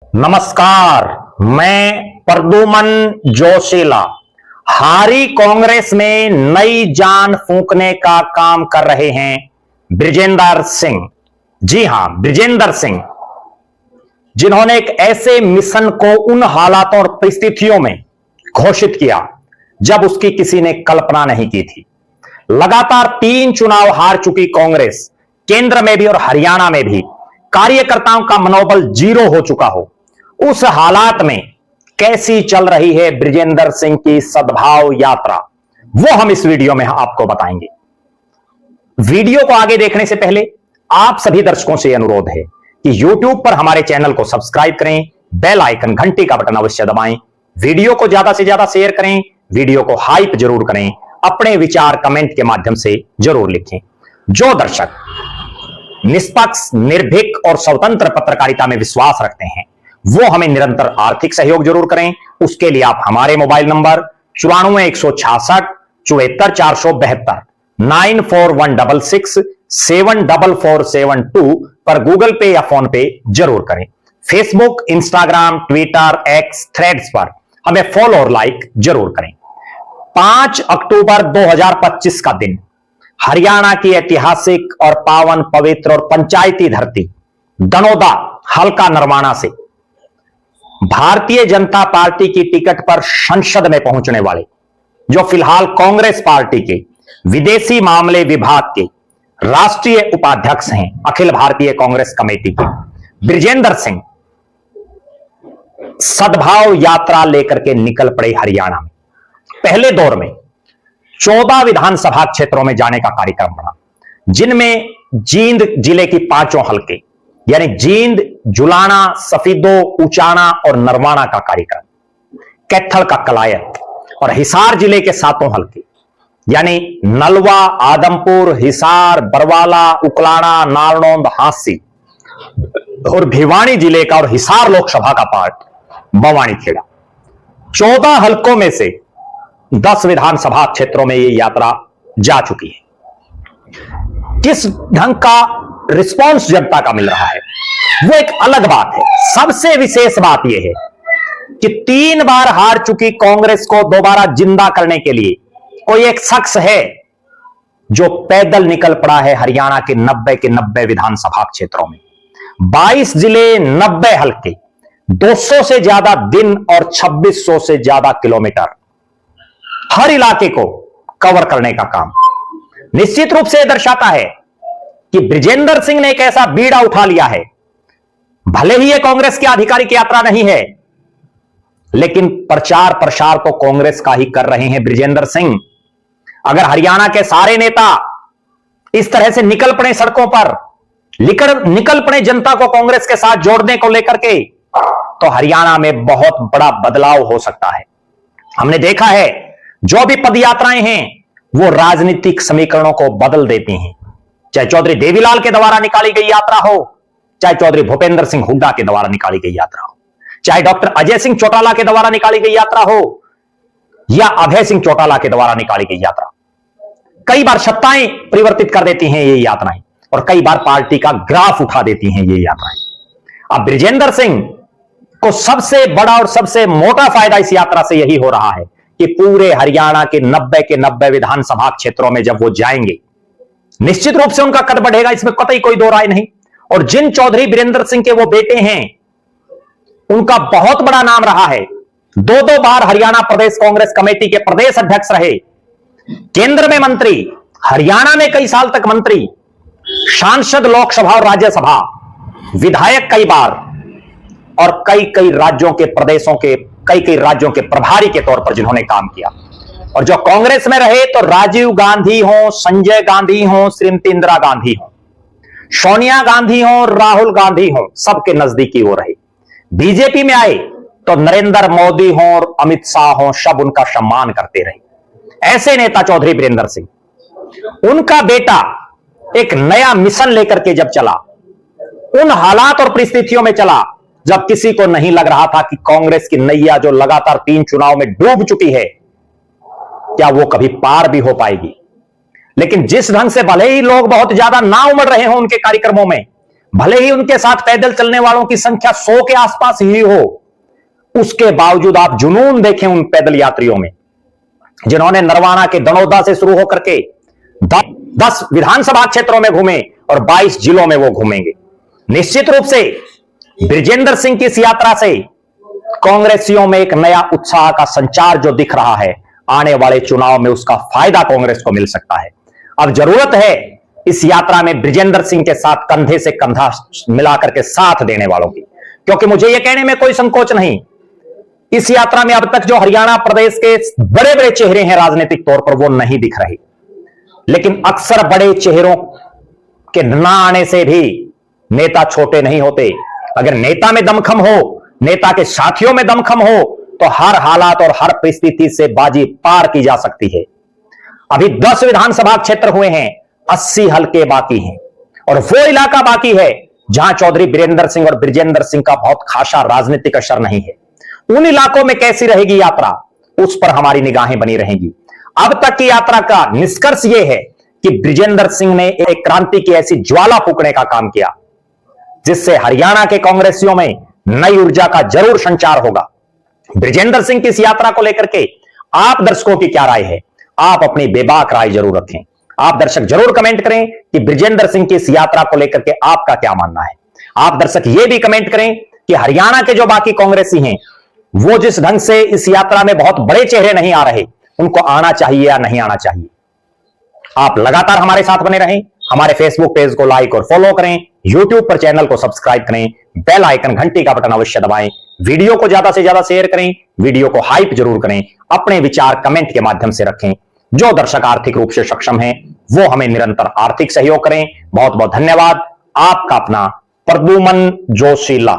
नमस्कार, मैं प्रद्युमन जोशीला। हारी कांग्रेस में नई जान फूंकने का काम कर रहे हैं बृजेंद्र सिंह। जी हां, बृजेंद्र सिंह, जिन्होंने एक ऐसे मिशन को उन हालातों और परिस्थितियों में घोषित किया जब उसकी किसी ने कल्पना नहीं की थी। लगातार 3 चुनाव हार चुकी कांग्रेस, केंद्र में भी और हरियाणा में भी कार्यकर्ताओं का मनोबल 0 हो चुका हो, उस हालात में कैसी चल रही है बृजेंद्र सिंह की सद्भाव यात्रा, वो हम इस वीडियो में आपको बताएंगे। वीडियो को आगे देखने से पहले आप सभी दर्शकों से अनुरोध है कि YouTube पर हमारे चैनल को सब्सक्राइब करें, बेल आइकन घंटी का बटन अवश्य दबाएं, वीडियो को ज्यादा से ज्यादा शेयर करें, वीडियो को हाइप जरूर करें, अपने विचार कमेंट के माध्यम से जरूर लिखें। जो दर्शक निष्पक्ष, निर्भीक और स्वतंत्र पत्रकारिता में विश्वास रखते हैं वो हमें निरंतर आर्थिक सहयोग जरूर करें। उसके लिए आप हमारे मोबाइल नंबर 94 166 74 472 94 166 74472 पर गूगल पे या फोन पे जरूर करें। Facebook, Instagram, Twitter, x, threads पर हमें फॉलो और लाइक जरूर करें। 5 अक्टूबर 2025 का दिन हरियाणा की ऐतिहासिक और पावन, पवित्र और पंचायती धरती दनोदा हल्का नरवाना से भारतीय जनता पार्टी की टिकट पर संसद में पहुंचने वाले, जो फिलहाल कांग्रेस पार्टी के विदेशी मामले विभाग के राष्ट्रीय उपाध्यक्ष हैं, अखिल भारतीय कांग्रेस कमेटी के बृजेंद्र सिंह, सद्भाव यात्रा लेकर के निकल पड़े हरियाणा में। पहले दौर में 14 विधानसभा क्षेत्रों में जाने का कार्यक्रम बना, जिनमें जींद जिले की 5 हलके यानी जींद, जुलाना, सफीदो, उचाना और नरवाना का कार्यक्रम, कैथल का कलायत और हिसार जिले के 7 हलके यानी नलवा, आदमपुर, हिसार, बरवाला, उकलाना, नारनौंद, हांसी और भिवानी जिले का और हिसार लोकसभा का पार्ट बवानीखेड़ा। 14 हलकों में से 10 विधानसभा क्षेत्रों में यह यात्रा जा चुकी है। किस ढंग का रिस्पांस जनता का मिल रहा है वो एक अलग बात है। सबसे विशेष बात यह है कि 3 बार हार चुकी कांग्रेस को दोबारा जिंदा करने के लिए कोई एक शख्स है जो पैदल निकल पड़ा है हरियाणा के 90 के 90 विधानसभा क्षेत्रों में। 22 जिले, 90 हल्के, 200 से ज्यादा दिन और 2600 से ज्यादा किलोमीटर, हर इलाके को कवर करने का काम निश्चित रूप से यह दर्शाता है कि बृजेंद्र सिंह ने एक ऐसा बीड़ा उठा लिया है। भले ही यह कांग्रेस की आधिकारिक यात्रा नहीं है, लेकिन प्रचार प्रसार तो कांग्रेस का ही कर रहे हैं बृजेंद्र सिंह। अगर हरियाणा के सारे नेता इस तरह से निकल पड़े सड़कों पर, निकल पड़े जनता को कांग्रेस के साथ जोड़ने को लेकर के, तो हरियाणा में बहुत बड़ा बदलाव हो सकता है। हमने देखा है जो भी पदयात्राएं हैं वो राजनीतिक समीकरणों को बदल देती हैं, चाहे चौधरी देवीलाल के द्वारा निकाली गई यात्रा हो, चाहे चौधरी भूपेंद्र सिंह हुड्डा के द्वारा निकाली गई यात्रा हो, चाहे डॉक्टर अजय सिंह चौटाला के द्वारा निकाली गई यात्रा हो या अभय सिंह चौटाला के द्वारा निकाली गई यात्रा। कई बार सत्ताएं परिवर्तित कर देती हैं ये यात्राएं और कई बार पार्टी का ग्राफ उठा देती हैं ये यात्राएं। अब बृजेंद्र सिंह को सबसे बड़ा और सबसे मोटा फायदा इस यात्रा से यही हो रहा है कि पूरे हरियाणा के 90 विधानसभा क्षेत्रों में जब वो जाएंगे, निश्चित रूप से उनका कद बढ़ेगा, इसमें कतई कोई दो राय नहीं। और जिन चौधरी वीरेंद्र सिंह के वो बेटे हैं, उनका बहुत बड़ा नाम रहा है। 2 बार हरियाणा प्रदेश कांग्रेस कमेटी के प्रदेश अध्यक्ष रहे, केंद्र में मंत्री, हरियाणा में कई साल तक मंत्री, सांसद लोकसभा और राज्यसभा, विधायक कई बार, और कई राज्यों के प्रदेशों के कई राज्यों के प्रभारी के तौर पर जिन्होंने काम किया। और जो कांग्रेस में रहे तो राजीव गांधी हो, संजय गांधी हो, श्रीमती इंदिरा गांधी हो, सोनिया गांधी हो, राहुल गांधी हो, सबके नजदीकी वो रहे। बीजेपी में आए तो नरेंद्र मोदी हो और अमित शाह हो, सब उनका सम्मान करते रहे। ऐसे नेता चौधरी वीरेंद्र सिंह। उनका बेटा एक नया मिशन लेकर के जब चला, उन हालात और परिस्थितियों में चला जब किसी को नहीं लग रहा था कि कांग्रेस की नैया जो लगातार 3 चुनाव में डूब चुकी है, क्या वो कभी पार भी हो पाएगी। लेकिन जिस ढंग से भले ही लोग बहुत ज्यादा ना उमड़ रहे हो उनके कार्यक्रमों में, भले ही उनके साथ पैदल चलने वालों की संख्या 100 के आसपास ही हो, उसके बावजूद आप जुनून देखें उन पैदल यात्रियों में, जिन्होंने नरवाना के दनौदा से शुरू होकर के 10 विधानसभा क्षेत्रों में घूमे और 22 जिलों में वो घूमेंगे। निश्चित रूप से बृजेंद्र सिंह की इस यात्रा से कांग्रेसियों में एक नया उत्साह का संचार जो दिख रहा है, आने वाले चुनाव में उसका फायदा कांग्रेस को मिल सकता है। अब जरूरत है इस यात्रा में बृजेंद्र सिंह के साथ कंधे से कंधा मिलाकर के साथ देने वालों की, क्योंकि मुझे यह कहने में कोई संकोच नहीं, इस यात्रा में अब तक जो हरियाणा प्रदेश के बड़े बड़े चेहरे हैं राजनीतिक तौर पर, वो नहीं दिख रहे। लेकिन अक्सर बड़े चेहरों के ना आने से भी नेता छोटे नहीं होते। अगर नेता में दमखम हो, नेता के साथियों में दमखम हो, तो हर हालात और हर परिस्थिति से बाजी पार की जा सकती है। अभी 10 विधानसभा क्षेत्र हुए हैं, 80 हल्के बाकी हैं, और वो इलाका बाकी है जहां चौधरी बीरेंद्र सिंह और बृजेंद्र सिंह का बहुत खासा राजनीतिक असर नहीं है। उन इलाकों में कैसी रहेगी यात्रा, उस पर हमारी निगाहें बनी रहेंगी। अब तक की यात्रा का निष्कर्ष यह है कि बृजेंद्र सिंह ने एक क्रांति की ऐसी ज्वाला फूकने का काम किया, जिससे हरियाणा के कांग्रेसियों में नई ऊर्जा का जरूर संचार होगा। बृजेंद्र सिंह की इस यात्रा को लेकर के आप दर्शकों की क्या राय है, आप अपनी बेबाक राय जरूर रखें। आप दर्शक जरूर कमेंट करें कि बृजेंद्र सिंह की इस यात्रा को लेकर के आपका क्या मानना है। आप दर्शक यह भी कमेंट करें कि हरियाणा के जो बाकी कांग्रेसी हैं, वो जिस ढंग से इस यात्रा में बहुत बड़े चेहरे नहीं आ रहे, उनको आना चाहिए या नहीं आना चाहिए। आप लगातार हमारे साथ बने रहें, हमारे फेसबुक पेज को लाइक और फॉलो करें, यूट्यूब पर चैनल को सब्सक्राइब करें, बेल आइकन घंटी का बटन अवश्य दबाएं, वीडियो को ज्यादा से ज्यादा शेयर करें, वीडियो को हाइप जरूर करें, अपने विचार कमेंट के माध्यम से रखें। जो दर्शक आर्थिक रूप से सक्षम हैं, वो हमें निरंतर आर्थिक सहयोग करें। बहुत बहुत धन्यवाद। आपका अपना प्रद्युमन जोशीला।